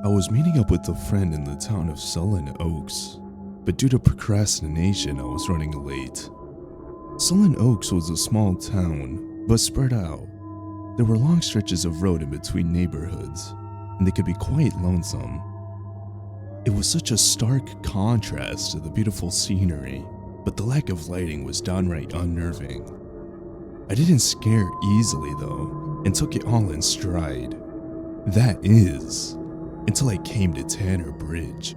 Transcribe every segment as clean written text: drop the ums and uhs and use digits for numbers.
I was meeting up with a friend in the town of Sullen Oaks, but due to procrastination, I was running late. Sullen Oaks was a small town, but spread out. There were long stretches of road in between neighborhoods, and they could be quite lonesome. It was such a stark contrast to the beautiful scenery, but the lack of lighting was downright unnerving. I didn't scare easily though, and took it all in stride. That is, until I came to Tanner Bridge.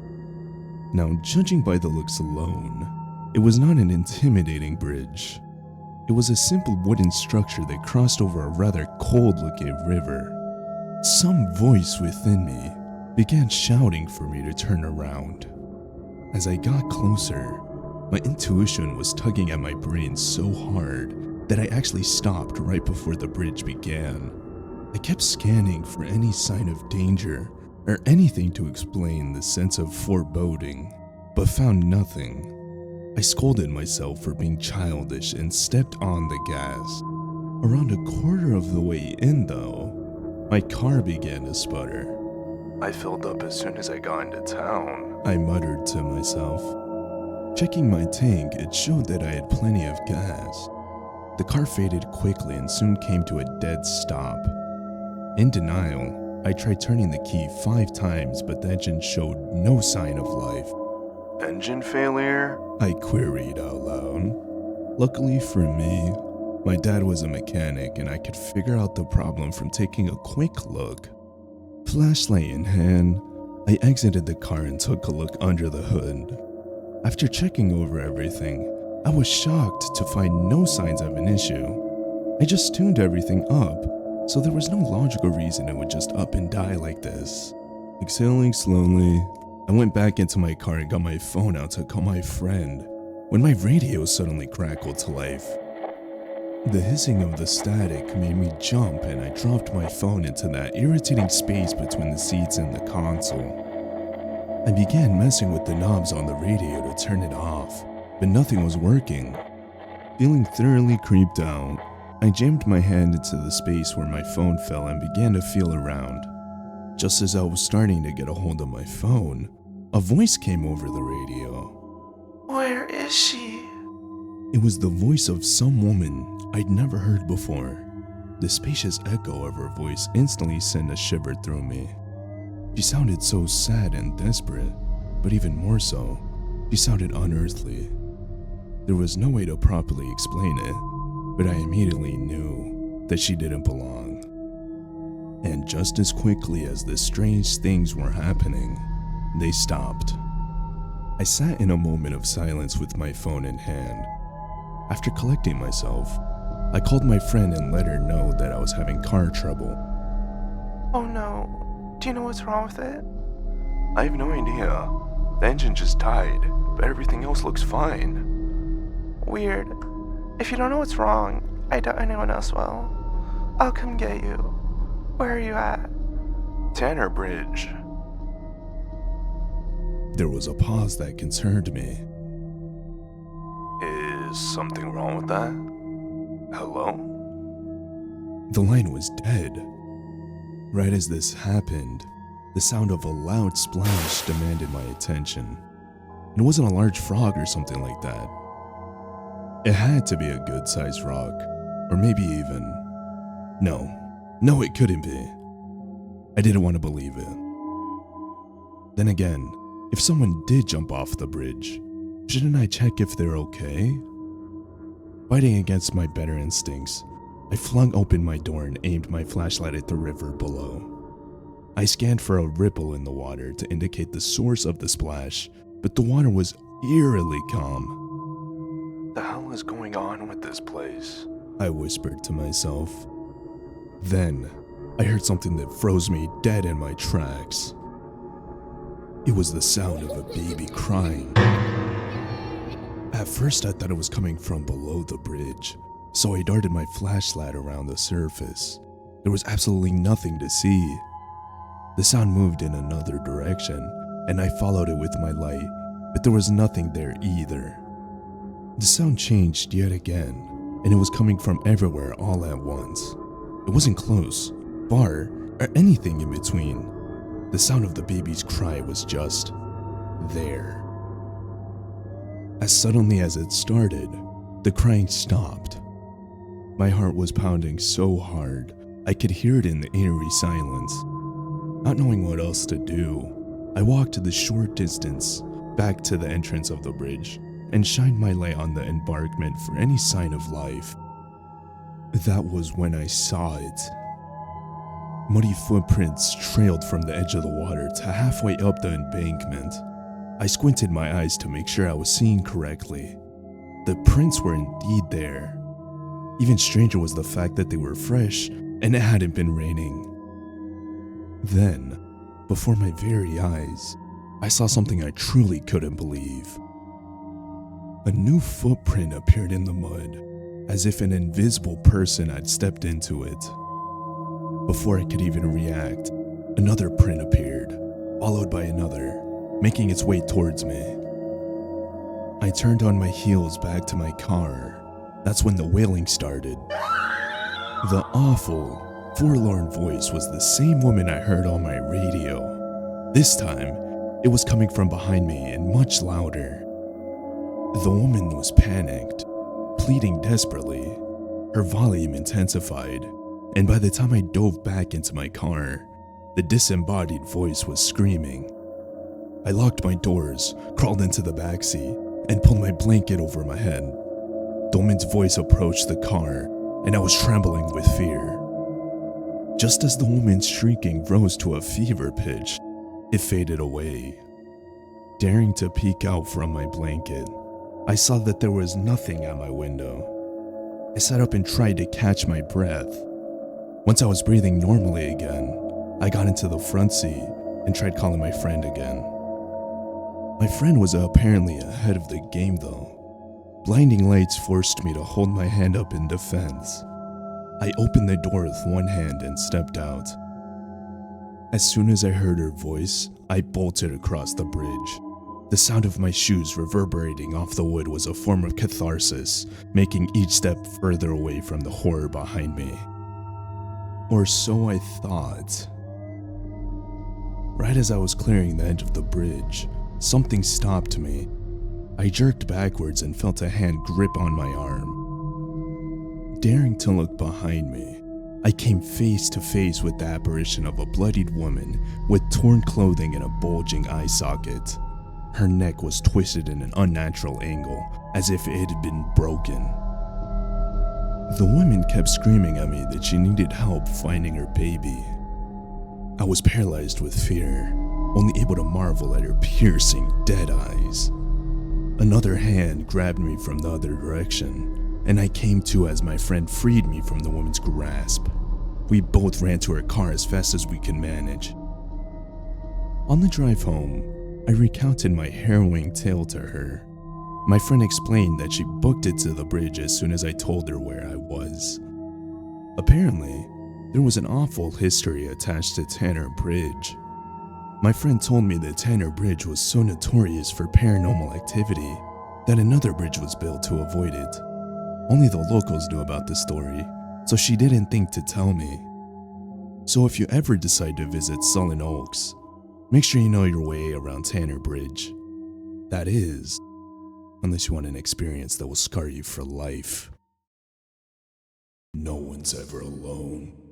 Now, judging by the looks alone, it was not an intimidating bridge. It was a simple wooden structure that crossed over a rather cold-looking river. Some voice within me began shouting for me to turn around. As I got closer, my intuition was tugging at my brain so hard that I actually stopped right before the bridge began. I kept scanning for any sign of danger or anything to explain the sense of foreboding, but found nothing. I scolded myself for being childish and stepped on the gas. Around a quarter of the way in though, my car began to sputter. "I filled up as soon as I got into town," I muttered to myself. Checking my tank, it showed that I had plenty of gas. The car faded quickly and soon came to a dead stop. In denial, I tried turning the key 5 times, but the engine showed no sign of life. "Engine failure?" I queried out loud. Luckily for me, my dad was a mechanic and I could figure out the problem from taking a quick look. Flashlight in hand, I exited the car and took a look under the hood. After checking over everything, I was shocked to find no signs of an issue. I just tuned everything up, so there was no logical reason it would just up and die like this. Exhaling slowly, I went back into my car and got my phone out to call my friend, when my radio suddenly crackled to life. The hissing of the static made me jump and I dropped my phone into that irritating space between the seats and the console. I began messing with the knobs on the radio to turn it off, but nothing was working. Feeling thoroughly creeped out, I jammed my hand into the space where my phone fell and began to feel around. Just as I was starting to get a hold of my phone, a voice came over the radio. "Where is she?" It was the voice of some woman I'd never heard before. The spacious echo of her voice instantly sent a shiver through me. She sounded so sad and desperate, but even more so, she sounded unearthly. There was no way to properly explain it, but I immediately knew that she didn't belong. And just as quickly as the strange things were happening, they stopped. I sat in a moment of silence with my phone in hand. After collecting myself, I called my friend and let her know that I was having car trouble. "Oh no, do you know what's wrong with it?" "I have no idea. The engine just died, but everything else looks fine." "Weird. If you don't know what's wrong, I doubt anyone else will. I'll come get you. Where are you at?" "Tanner Bridge." There was a pause that concerned me. "Is something wrong with that? Hello?" The line was dead. Right as this happened, the sound of a loud splash demanded my attention. It wasn't a large frog or something like that. It had to be a good-sized rock, or maybe even... No, it couldn't be. I didn't want to believe it. Then again, if someone did jump off the bridge, shouldn't I check if they're okay? Fighting against my better instincts, I flung open my door and aimed my flashlight at the river below. I scanned for a ripple in the water to indicate the source of the splash, but the water was eerily calm. "The hell is going on with this place?" I whispered to myself. Then, I heard something that froze me dead in my tracks. It was the sound of a baby crying. At first, I thought it was coming from below the bridge, so I darted my flashlight around the surface. There was absolutely nothing to see. The sound moved in another direction, and I followed it with my light, but there was nothing there either. The sound changed yet again, and it was coming from everywhere all at once. It wasn't close, far, or anything in between. The sound of the baby's cry was just there. As suddenly as it started, the crying stopped. My heart was pounding so hard, I could hear it in the eerie silence. Not knowing what else to do, I walked the short distance back to the entrance of the bridge and shined my light on the embankment for any sign of life. That was when I saw it. Muddy footprints trailed from the edge of the water to halfway up the embankment. I squinted my eyes to make sure I was seeing correctly. The prints were indeed there. Even stranger was the fact that they were fresh and it hadn't been raining. Then, before my very eyes, I saw something I truly couldn't believe. A new footprint appeared in the mud, as if an invisible person had stepped into it. Before I could even react, another print appeared, followed by another, making its way towards me. I turned on my heels back to my car. That's when the wailing started. The awful, forlorn voice was the same woman I heard on my radio. This time, it was coming from behind me and much louder. The woman was panicked, pleading desperately. Her volume intensified, and by the time I dove back into my car, the disembodied voice was screaming. I locked my doors, crawled into the backseat, and pulled my blanket over my head. The woman's voice approached the car, and I was trembling with fear. Just as the woman's shrieking rose to a fever pitch, it faded away. Daring to peek out from my blanket, I saw that there was nothing at my window. I sat up and tried to catch my breath. Once I was breathing normally again, I got into the front seat and tried calling my friend again. My friend was apparently ahead of the game though. Blinding lights forced me to hold my hand up in defense. I opened the door with one hand and stepped out. As soon as I heard her voice, I bolted across the bridge. The sound of my shoes reverberating off the wood was a form of catharsis, making each step further away from the horror behind me. Or so I thought. Right as I was clearing the edge of the bridge, something stopped me. I jerked backwards and felt a hand grip on my arm. Daring to look behind me, I came face to face with the apparition of a bloodied woman with torn clothing and a bulging eye socket. Her neck was twisted in an unnatural angle, as if it had been broken. The woman kept screaming at me that she needed help finding her baby. I was paralyzed with fear, only able to marvel at her piercing, dead eyes. Another hand grabbed me from the other direction, and I came to as my friend freed me from the woman's grasp. We both ran to her car as fast as we could manage. On the drive home, I recounted my harrowing tale to her. My friend explained that she booked it to the bridge as soon as I told her where I was. Apparently, there was an awful history attached to Tanner Bridge. My friend told me that Tanner Bridge was so notorious for paranormal activity that another bridge was built to avoid it. Only the locals knew about the story, so she didn't think to tell me. So if you ever decide to visit Sullen Oaks, make sure you know your way around Tanner Bridge. That is, unless you want an experience that will scar you for life. No one's ever alone.